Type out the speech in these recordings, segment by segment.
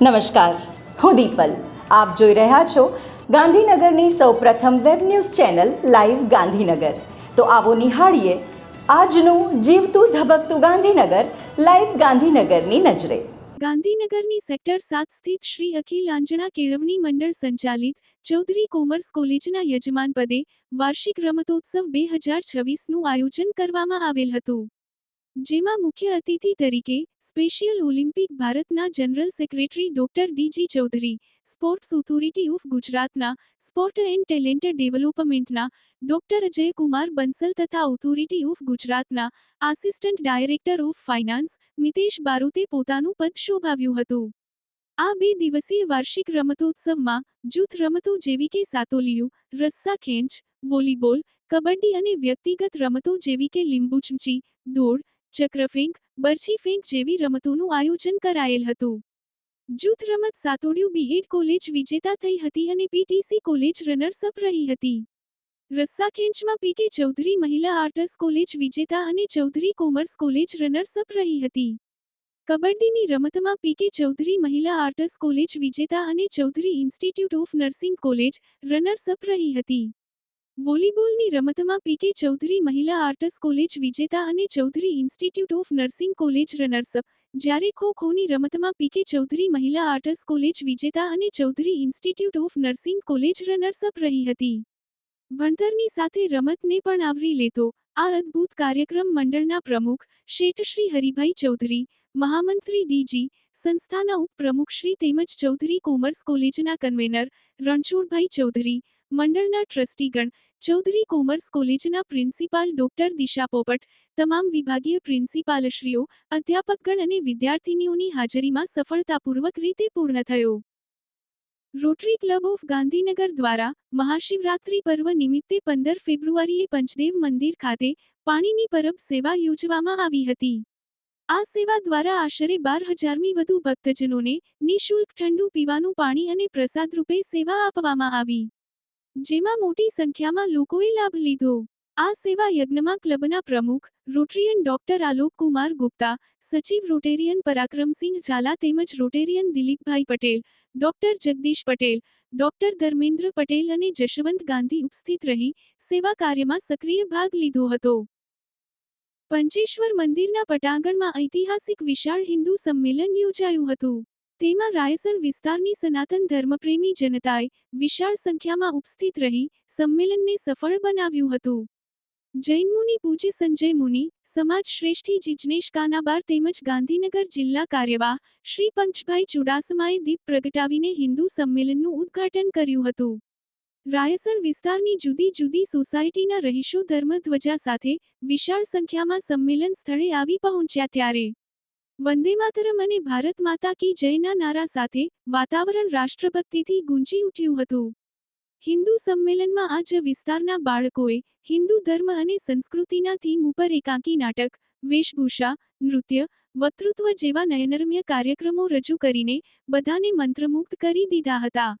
નમસ્કાર, હું દીપલ. આપ જોઈ રહ્યા છો ગાંધીનગરની સૌપ્રથમ web news channel live Gandhinagar. તો આવો નિહાળીએ આજનું જીવતું ધબકતું ગાંધીનગર લાઈવ ગાંધીનગરની નજરે. ગાંધીનગરની સેક્ટર 7 સ્થિત શ્રી અખિલ આંજણા કેળવણી મંડળ સંચાલિત ચૌધરી કોમર્સ કોલેજના યજમાન પદે વાર્ષિક રમતોત્સવ 2026નું આયોજન કરવામાં આવેલ હતું, જેમાં મુખ્ય અતિથિ તરીકે સ્પેશિયલ ઓલિમ્પિક ભારતના general secretary doctor D G. Chaudhary, sports authority of ગુજરાતના સ્પોર્ટ એન્ડ ટેલેન્ટ ડેવલપમેન્ટના ડોક્ટર અજયકુમાર બંસલ તથા ઓથોરિટી ઓફ ગુજરાતના assistant director of finance Mitesh બારોતે પોતાનું પદ શોભાવ્યું હતું. આ 2 દિવસીય વાર્ષિક રમતોત્સવમાં જૂથ રમતો જેવી કે સાતોલિયું, રસ્સા ખેંચ, વોલીબોલ, કબડ્ડી અને વ્યક્તિગત રમતો જેવી કે લીંબુચમચી, દોડ, ચક્રફેંક, બરછી ફેંક જેવી રમતોનું આયોજન કરાયેલ હતું. જૂથ રમત સાતોડિયું બીએડ કોલેજ વિજેતા થઈ હતી અને પીટીસી કોલેજ રનર્સ અપ રહી હતી. રસ્સા ખેંચમાં પીકે ચૌધરી મહિલા આર્ટસ કોલેજ વિજેતા અને Chaudhary commerce college runners up રહી હતી. કબડ્ડીની રમતમાં પીકે ચૌધરી મહિલા આર્ટસ કોલેજ વિજેતા અને Chaudhary institute of nursing college runners up રહી હતી. વોલીબોલની રમતમાં પીકે ચૌધરી મહિલા આર્ટસ કોલેજ વિજેતા અને Chaudhary institute of nursing college runners up, જ્યારે ખો-ખોની રમતમાં પીકે ચૌધરી મહિલા આર્ટસ કોલેજ વિજેતા અને Chaudhary institute of nursing college runners up રહી હતી. ભણતરની સાથે રમતને પણ આવરી લેતો આ અદ્ભુત કાર્યક્રમ મંડળના પ્રમુખ શેઠ શ્રી હરિભાઈ ચૌધરી, મહામંત્રી ડી.જી. સંસ્થાના ઉપપ્રમુખશ્રી તેમજ ચૌધરી કોમર્સ કોલેજના કન્વેનર રણછોડભાઈ ચૌધરી, મંડળના ટ્રસ્ટીગણ, ચૌધરી કોમર્સ કોલેજના પ્રિન્સિપાલ ડોક્ટર દિશા પોપટ, તમામ વિભાગીય પ્રિન્સિપાલશ્રીઓ, અધ્યાપકગણ અને વિદ્યાર્થીનીઓની હાજરીમાં સફળતાપૂર્વક રીતે પૂર્ણ થયો. રોટરી ક્લબ ઓફ ગાંધીનગર દ્વારા મહાશિવરાત્રિ પર્વ નિમિત્તે 15 ફેબ્રુઆરીએ પંચદેવ મંદિર ખાતે પાણીની પરબ સેવા યોજવામાં આવી હતી. આ સેવા દ્વારા આશરે 12,000મી વધુ ભક્તજનોને નિઃશુલ્ક ઠંડુ પીવાનું પાણી અને પ્રસાદરૂપે સેવા આપવામાં આવી, જેમાં મોટી સંખ્યામાં લોકોએ લાભ લીધો. આ સેવા યજ્ઞમાં ક્લબના પ્રમુખ રોટેરિયન ડોક્ટર આલોક કુમાર ગુપ્તા, સચિવ રોટેરિયન પરાક્રમસિંહ ઝાલા તેમજ રોટેરિયન દિલીપભાઈ પટેલ, ડોક્ટર જગદીશ પટેલ, ડોક્ટર ધર્મેન્દ્ર પટેલ અને જશવંત ગાંધી ઉપસ્થિત રહી સેવા કાર્યમાં સક્રિય ભાગ લીધો હતો. પંચેશ્વર મંદિરના પટાંગણમાં ઐતિહાસિક વિશાળ હિન્દુ સંમેલન યોજાયું હતું. તેમાં રાયસણ વિસ્તારની સનાતન ધર્મપ્રેમી જનતાએ વિશાળ સંખ્યામાં ઉપસ્થિત રહી સંમેલનને સફળ બનાવ્યું હતું. જૈન મુનિ પૂજ્ય સંજય મુનિ, સમાજ શ્રેષ્ઠી જિજ્ઞેશ કાનાબાર તેમજ ગાંધીનગર જિલ્લા કાર્યવાહ શ્રી પંકજભાઈ ચુડાસમાએ દીપ પ્રગટાવીને હિન્દુ સંમેલનનું ઉદ્ઘાટન કર્યું હતું. રાયસણ વિસ્તારની જુદી જુદી સોસાયટીના રહીશો ધર્મધ્વજા સાથે વિશાળ સંખ્યામાં સંમેલન સ્થળે આવી પહોંચ્યા ત્યારે વંદે માતરમ અને ભારત માતા કી જયના નારા સાથે વાતાવરણ રાષ્ટ્રભક્તિથી ગુંજી ઉઠ્યું હતું. હિન્દુ સંમેલનમાં આજ વિસ્તારના બાળકોએ હિન્દુ ધર્મ અને સંસ્કૃતિના થીમ ઉપર એકાંકી નાટક, વેશભૂષા, નૃત્ય, વક્તૃત્વ જેવા નયનરમ્ય કાર્યક્રમો રજૂ કરીને બધાને મંત્રમુગ્ધ કરી દીધા હતા.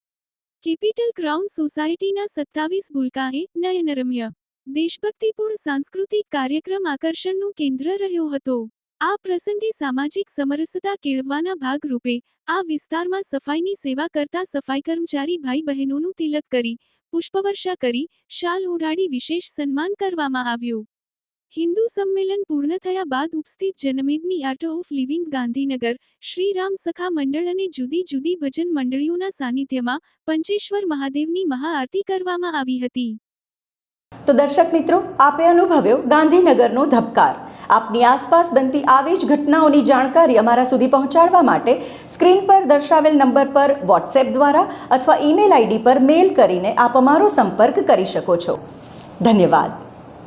કેપિટલ ક્રાઉન સોસાયટીના 27 બુલકાએ નયનરમ્ય દેશભક્તિપૂર્ણ સાંસ્કૃતિક કાર્યક્રમ આકર્ષણનું કેન્દ્ર રહ્યો હતો. આ પ્રસંગે સામાજિક સમરસતા કેળવવાના ભાગરૂપે આ વિસ્તારમાં સફાઈની સેવા કરતા સફાઈ કર્મચારી ભાઈ બહેનોનું તિલક કરી, પુષ્પવર્ષા કરી, શાલ ઓઢાડી વિશેષ સન્માન કરવામાં આવ્યું. હિન્દુ સંમેલન પૂર્ણ થયા બાદ ઉપસ્થિત જનમેદની art of living Gandhinagar, Shri Ram Sakha Mandal અને જુદી જુદી ભજન મંડળીઓના સાનિધ્યમાં પંચેશ્વર મહાદેવની મહાઆરતી કરવામાં આવી હતી. તો દર્શક મિત્રો, આપે અનુભવ્યો ગાંધીનગરનો ધબકાર. આપની આસપાસ બનતી આવી જ ઘટનાઓની જાણકારી અમારા સુધી પહોંચાડવા માટે સ્ક્રીન પર દર્શાવેલ નંબર પર વોટ્સએપ દ્વારા અથવા ઈમેલ આઈડી પર મેલ કરીને આપ અમારો સંપર્ક કરી શકો છો. ધન્યવાદ.